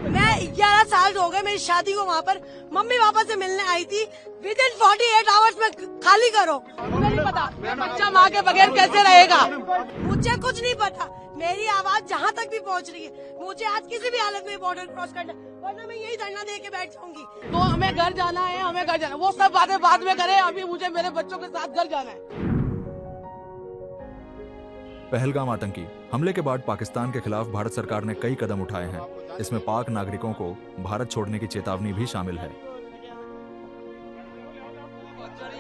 मैं 11 साल हो गए मेरी शादी को, वहाँ पर मम्मी पापा से मिलने आई थी। विद इन 48 आवर्स में खाली करो। मुझे नहीं पता बच्चा माँ के बगैर कैसे रहेगा, मुझे कुछ नहीं पता। मेरी आवाज जहाँ तक भी पहुँच रही है, मुझे आज किसी भी हालत में बॉर्डर क्रॉस करना, वरना मैं यही धरना दे के बैठ जाऊंगी। तो हमें घर जाना है, हमें घर जाना है। वो सब बातें बाद में करें, अभी मुझे मेरे बच्चों के साथ घर जाना है। पहलगाम आतंकी हमले के बाद पाकिस्तान के खिलाफ भारत सरकार ने कई कदम उठाए हैं। इसमें पाक नागरिकों को भारत छोड़ने की चेतावनी भी शामिल है।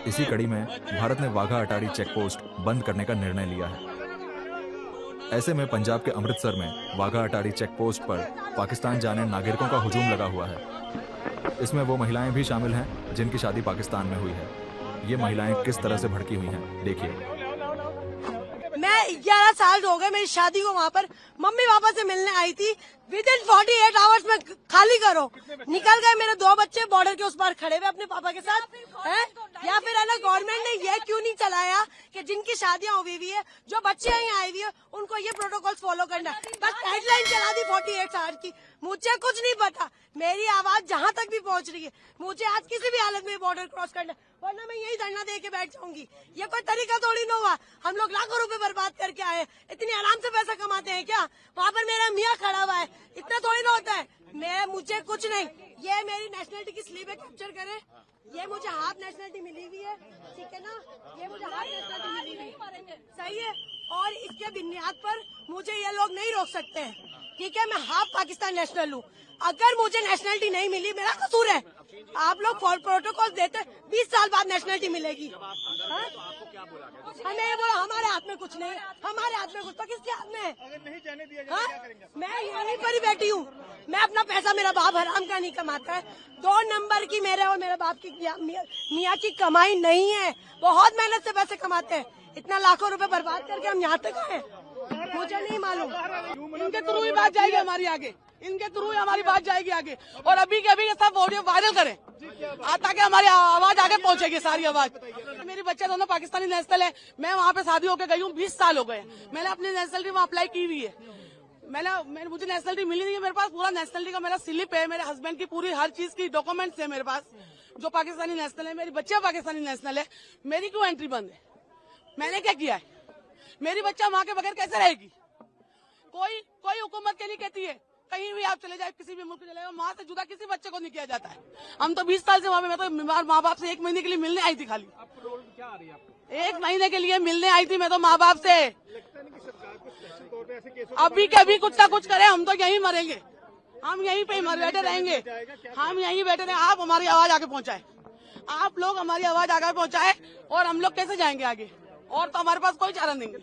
इसी कड़ी में भारत ने वाघा अटारी चेक पोस्ट बंद करने का निर्णय लिया है। ऐसे में पंजाब के अमृतसर में वाघा अटारी चेक पोस्ट पर पाकिस्तान जाने नागरिकों का हुजूम लगा हुआ है। इसमें वो महिलाएं भी शामिल हैं जिनकी शादी पाकिस्तान में हुई है। ये महिलाएं किस तरह से भड़की हुई हैं, देखिए। मैं 11 साल हो गए मेरी शादी को, वहाँ पर मम्मी पापा से मिलने आई थी। विद इन 48 आवर्स में खाली करो। निकल गए मेरे 2 बच्चे बॉर्डर के उस पार खड़े हुए अपने पापा के साथ हैं। या फिर है ना, गवर्नमेंट ने ये क्यों नहीं चलाया कि जिनकी शादियां हुई हुई है, जो बच्चे यहाँ आई हुई है, उनको ये प्रोटोकॉल फॉलो करना है। बस हेडलाइन चला दी 48 आवर की। मुझे कुछ नहीं पता। मेरी आवाज जहाँ तक भी पहुँच रही है, मुझे आज किसी भी हालत में बॉर्डर क्रॉस करना, वरना मैं यही धरना दे के बैठ जाऊंगी। ये कोई तरीका थोड़ी ना हुआ। हम लोग लाखों रुपए बर्बाद करके आए, इतनी आराम से पैसा कमाते हैं क्या? वहाँ पर मेरा मियाँ खड़ा हुआ है, इतना थोड़ी ना होता है। मुझे कुछ नहीं। ये मेरी नेशनलिटी की स्लीप है, कैप्चर करे। ये मुझे हाफ नेशनलिटी मिली हुई है, ठीक है ना? ये मुझे हाफ नेशनलिटी मिली हुई है, सही है। और इसके बुनियाद पर मुझे ये लोग नहीं रोक सकते हैं, ठीक है? मैं हाफ पाकिस्तान नेशनल हूँ। अगर मुझे नेशनलिटी नहीं मिली, मेरा कसूर है। आप लोग प्रोटोकॉल देते, 20 साल बाद नेशनलिटी मिलेगी। हमें ये बोला हमारे हाथ में कुछ नहीं है, हमारे हाथ में कुछ तो किसके हाथ में है? अगर नहीं जाने दिया जाए क्या करेंगे? मैं यहीं पर ही बैठी हूँ। मैं अपना पैसा, मेरा बाप हराम का नहीं कमाता है। 2 नंबर की मेरे और मेरे बाप की मियाँ की कमाई नहीं है। बहुत मेहनत से पैसे कमाते हैं। इतना लाखों रुपए बर्बाद करके हम यहाँ तक आए, मुझे नहीं मालूम। इनके थ्रू ही बात जाएगी हमारी आगे, इनके थ्रू ही हमारी बात जाएगी आगे। और अभी के अभी ये सब ऑडियो वायरल करें ताकि हमारी आवाज आगे पहुंचेगी, सारी आवाज। मेरी बच्चे दोनों पाकिस्तानी नेशनल है। मैं वहाँ पे शादी होकर गई हूँ, 20 साल हो गए। मैंने अपनी नेशनलिटी वहाँ अप्लाई की हुई है। मुझे नेशनलिटी मिली नहीं है। मेरे पास पूरा नेशनलिटी का मेरा स्लिप है, मेरे हस्बैंड की पूरी हर चीज की डॉक्यूमेंट्स है मेरे पास, जो पाकिस्तानी नेशनल है। मेरी बच्चे पाकिस्तानी नेशनल है। मेरी क्यों एंट्री बंद है? मैंने क्या किया है? मेरी बच्चा माँ के बगैर कैसे रहेगी? कोई हुकूमत के नहीं कहती है। कहीं भी आप चले जाए, किसी भी मुल्क चले जाए, माँ से जुदा किसी बच्चे को नहीं किया जाता है। हम तो 20 साल से वहाँ पे, मैं तो बीमार माँ बाप से 1 महीने के लिए मिलने आई थी। खाली क्या आ रही है? 1 महीने के लिए मिलने आई थी मैं तो माँ बाप से। अभी के अभी कुछ ना कुछ करे, हम तो यहीं मरेंगे, हम यहीं पे बैठे रहेंगे, हम यहीं बैठे रहेंगे। आप हमारी आवाज आगे पहुँचाए, आप लोग हमारी आवाज आगे पहुँचाए, और हम लोग कैसे जाएंगे आगे? और तो हमारे पास कोई चारा नहीं है।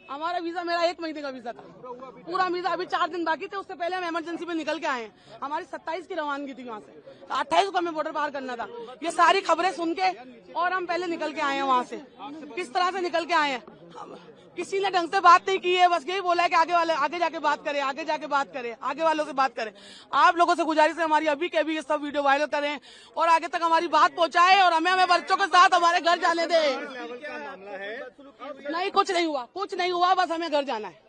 हमारा वीजा, मेरा 1 महीने का वीजा था, पूरा वीजा। अभी 4 दिन बाकी थे, उससे पहले हम इमरजेंसी में निकल के आए हैं। हमारी 27 की रवानगी थी वहाँ से, तो 28 को हमें बॉर्डर पार करना था। ये सारी खबरें सुन के और हम पहले निकल के आए हैं वहाँ से। किस तरह से निकल के आए हैं? किसी ने ढंग से बात नहीं की है, बस यही बोला है कि आगे जाके बात करें, आगे जाके बात करें, आगे वालों से बात करें। आप लोगों से गुजारिश है हमारी, अभी के अभी ये सब वीडियो वायरल करें और आगे तक हमारी बात पहुंचाए, और हमें बच्चों के साथ हमारे घर जाने दें। नहीं, कुछ नहीं हुआ, कुछ नहीं हुआ। बस हमें घर जाना है,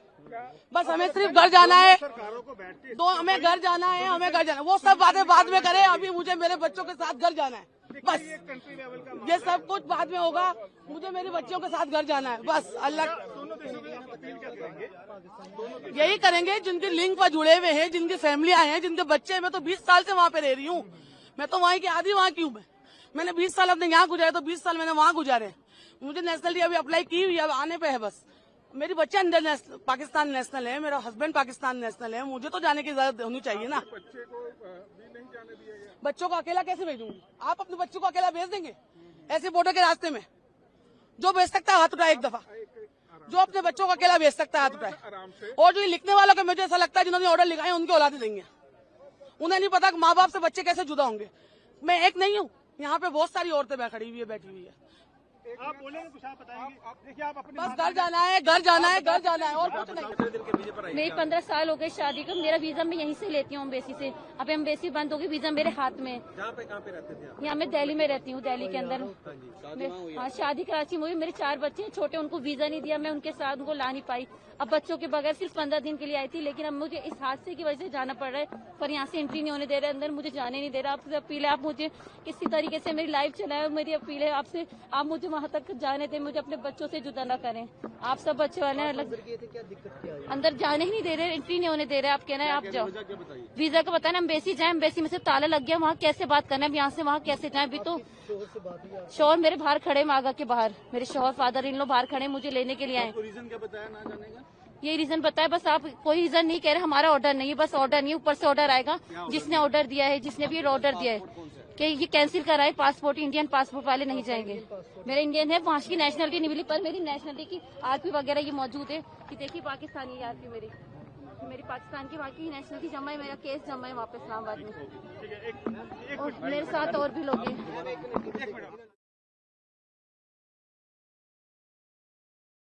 बस हमें सिर्फ घर जाना है। हमें घर जाना है, हमें घर जाना है। वो सब बातें बाद में करें, अभी मुझे मेरे बच्चों के साथ घर जाना है। बस ये सब कुछ बाद में होगा, मुझे मेरे बच्चों के साथ घर जाना है। बस अल्लाह यही करेंगे जिनके लिंक पर जुड़े हुए हैं, जिनकी फैमिलियां हैं, जिनके बच्चे हैं। मैं तो 20 साल से वहाँ पे रह रही हूँ। मैं तो वहीं की आधी वहाँ की हूँ। मैंने 20 साल अपने यहाँ गुजारे, तो 20 साल मैंने वहाँ गुजारे। मुझे नेशनलिटी अभी अप्लाई की हुई, अब आने पे है। बस मेरी बच्चे अंदर पाकिस्तान नेशनल है, मेरा हस्बैंड पाकिस्तान नेशनल है। मुझे तो जाने की इजाजत होनी चाहिए ना। बच्चों को अकेला कैसे भेजूंगी? आप अपने बच्चों को अकेला भेज देंगे ऐसे बॉर्डर के रास्ते में? जो भेज सकता है हाथ उठाए एक दफा, जो अपने बच्चों को अकेला भेज सकता है हाथ उठाए। और जो लिखने वालों को मुझे ऐसा लगता है जिन्होंने ऑर्डर लिखाए उनके औलादे देंगे। उन्हें नहीं पता कि माँ बाप से बच्चे कैसे जुदा होंगे। मैं एक नहीं हूँ, यहाँ पे बहुत सारी औरतें खड़ी हुई है, बैठी हुई है। आप बोलेंगे कुछ, आप बताएंगे। देखिए आप अपने बस घर जाना है, घर जाना है, घर जाना है और कुछ नहीं। मेरी 15 साल हो गए शादी को। मेरा वीजा मैं यहीं से लेती हूँ एम्बेसी से। अब एम्बेसी बंद होगी, वीजा मेरे हाथ में। कहाँ पे रहते थे आप? यहाँ मैं दिल्ली में रहती हूँ, दिल्ली के अंदर। हाँ, शादी कराची में हुई। मेरे 4 बच्चे हैं छोटे, उनको वीजा नहीं दिया, मैं उनके साथ उनको ला नहीं पाई। अब बच्चों के बगैर सिर्फ 15 दिन के लिए आई थी, लेकिन अब मुझे इस हादसे की वजह से जाना पड़ रहा है। पर यहाँ से एंट्री नहीं होने दे रहे, अंदर मुझे जाने नहीं दे रहा। आपसे अपील है, आप मुझे किसी तरीके से मेरी लाइफ चलाए। मेरी अपील है आपसे, आप मुझे वहाँ तक जाने दें, मुझे अपने बच्चों से जुदा न करें। आप सब बच्चे वाले हैं, अलग अंदर जाने ही नहीं दे रहे, एंट्री नहीं होने दे रहे। आप कह रहे हैं आप जाओ, वीजा का पता ना। एम्बेसी जाए, एम्बेसी में से ताला लग गया, वहाँ कैसे बात करना है? यहाँ से वहाँ कैसे जाए? अभी तो शोहर मेरे बाहर खड़े, मागा के बाहर मेरे शोहर फादर इन लोग बाहर खड़े, मुझे लेने के लिए आए। रीजन क्या बताया ना जाने का? ये रीजन बताया, बस आप कोई रीजन नहीं कह रहे। हमारा ऑर्डर नहीं है, बस ऑर्डर नहीं है, ऊपर से ऑर्डर आएगा। जिसने ऑर्डर दिया है, जिसने भी ऑर्डर दिया है कि ये कैंसिल कराए पासपोर्ट, इंडियन पासपोर्ट वाले नहीं जाएंगे। मेरा इंडियन है, वहाँ की नेशनलिटी नहीं मिली, पर मेरी नेशनलिटी की आरपी वगैरह ये मौजूद है कि देखिए पाकिस्तानी आरपी मेरी पाकिस्तान की बाकी नेशनलिटी जमा है, मेरा केस जमा है वहाँ पे इस्लामाबाद में। और मेरे साथ और भी लोग हैं।